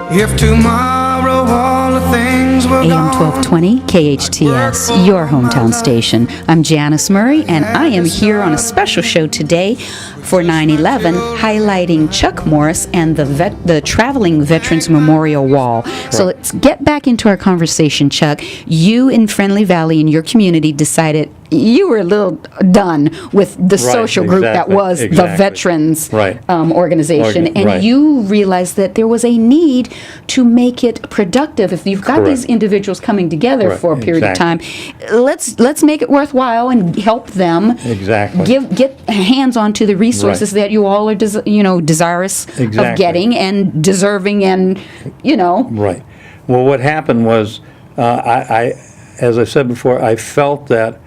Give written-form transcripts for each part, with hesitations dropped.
If tomorrow all the things were AM gone. 1220 KHTS, your hometown station. I'm Janice Murray, and I am here on a special show today for 9/11, highlighting Chuck Morris and the Traveling Veterans Memorial Wall. So let's get back into our conversation, Chuck. You in Friendly Valley in your community decided you were a little done with the social group that was the Veterans organization, and you realized that there was a need to make it productive. If you've got these individuals coming together for a period of time, let's make it worthwhile and help them. Get hands onto the resources that you all are, desirous of getting and deserving, and Right. Well, what happened was, as I said before, I felt that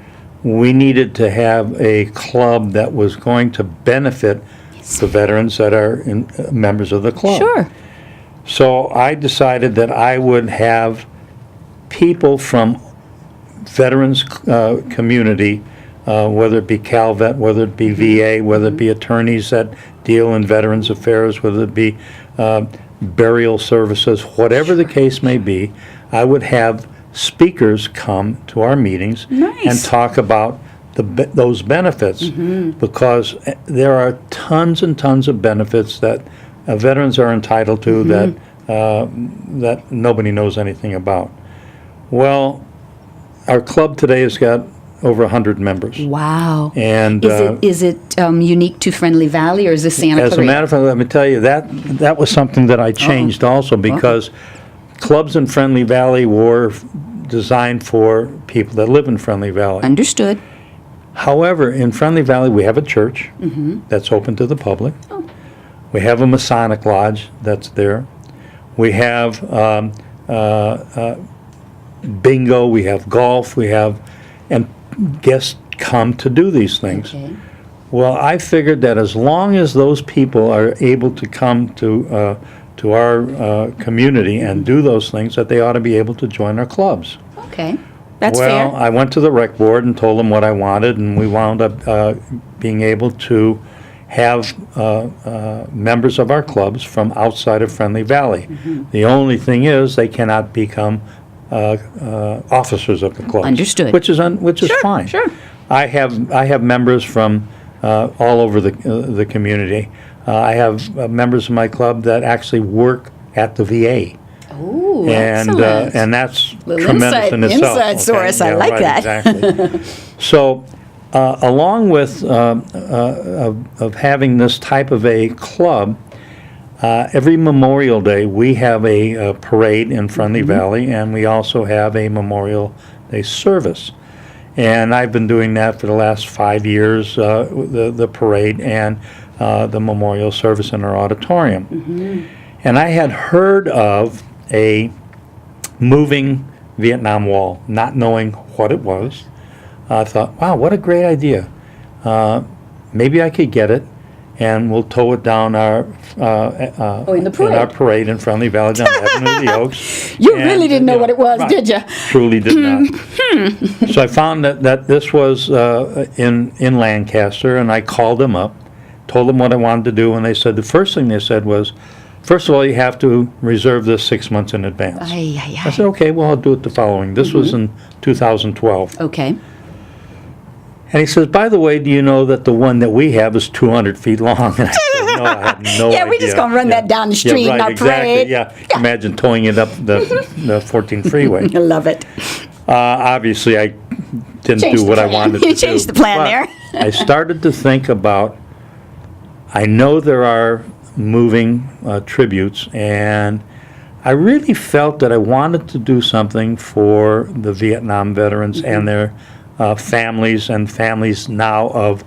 we needed to have a club that was going to benefit the veterans that are members of the club. Sure. So I decided that I would have people from veterans community, whether it be CalVet, whether it be VA, whether it be attorneys that deal in veterans affairs, whether it be burial services, whatever the case may be, I would have speakers come to our meetings and talk about those benefits, because there are tons and tons of benefits that veterans are entitled to that nobody knows anything about. Well, our club today has got over 100 members. Wow. And is it unique to Friendly Valley, or is this Santa Clarita? As a matter of fact, let me tell you, that was something that I changed also, because clubs in Friendly Valley were designed for people that live in Friendly Valley. Understood. However, in Friendly Valley, we have a church that's open to the public. We have a Masonic lodge that's there. We have bingo, we have golf, and guests come to do these things. Okay. Well, I figured that as long as those people are able to come to our community and do those things, that they ought to be able to join our clubs. Okay, that's fair. Well, I went to the rec board and told them what I wanted, and we wound up being able to have members of our clubs from outside of Friendly Valley. The only thing is, they cannot become officers of the clubs. Understood. Which is fine. Sure. I have members from all over the community. I have members of my club that actually work at the VA. Oh, excellent. And that's tremendous in itself. Inside source, I like that. Exactly. So, along with of having this type of a club, every Memorial Day we have a parade in Friendly Valley, and we also have a Memorial Day service. And I've been doing that for the last 5 years, the parade and the memorial service in our auditorium. And I had heard of a moving Vietnam Wall, not knowing what it was. I thought, wow, what a great idea. Maybe I could get it, and we'll tow it down our in the parade. in our parade in Friendly Valley, down Avenue of the Oaks. You really didn't know what it was, did you? Truly did not. So I found that this was in Lancaster, and I called them up, told them what I wanted to do, and they said, the first thing they said was, first of all, you have to reserve this 6 months in advance. I said, okay, well, I'll do it the following. This was in 2012. Okay. And he says, by the way, do you know that the one that we have is 200 feet long? And I said, no, I had no idea. We're just going to run that down the street in our parade. Exactly. Imagine towing it up the 14 freeway. I love it. Obviously, I didn't do what I wanted to do. You changed the plan there. I started to think about, I know there are moving tributes, and I really felt that I wanted to do something for the Vietnam veterans and their families, and families now of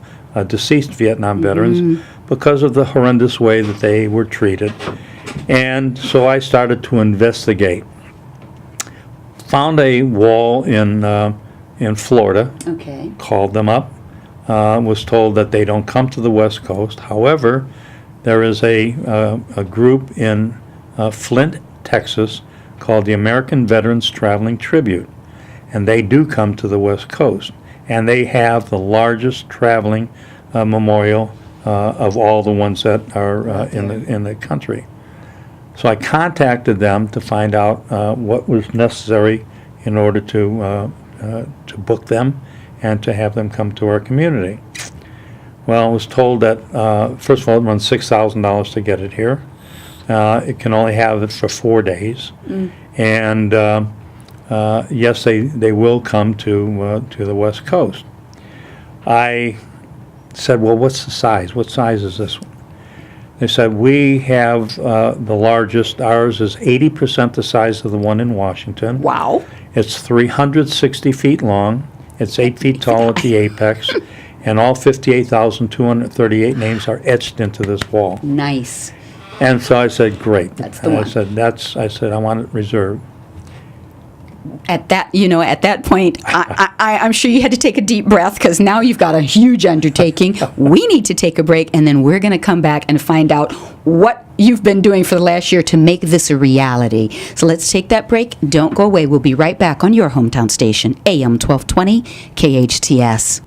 deceased Vietnam veterans, because of the horrendous way that they were treated. And so I started to investigate. Found a wall in Florida. Okay. Called them up. Was told that they don't come to the West Coast. However, there is a group in Flint, Texas, called the American Veterans Traveling Tribute, and they do come to the West Coast, and they have the largest traveling memorial of all the ones that are in the country. So I contacted them to find out what was necessary in order to book them and to have them come to our community. Well, I was told that, first of all, it runs $6,000 to get it here. It can only have it for 4 days. And yes, they will come to the West Coast. I said, well, what's the size? What size is this one? They said, we have the largest. Ours is 80% the size of the one in Washington. Wow. It's 360 feet long. It's 8 feet tall at the apex. And all 58,238 names are etched into this wall. Nice. And so I said, great. That's the one. I said, I want it reserved. At that point, I'm sure you had to take a deep breath because now you've got a huge undertaking. We need to take a break, and then we're going to come back and find out what you've been doing for the last year to make this a reality. So let's take that break. Don't go away. We'll be right back on your hometown station, AM 1220, KHTS.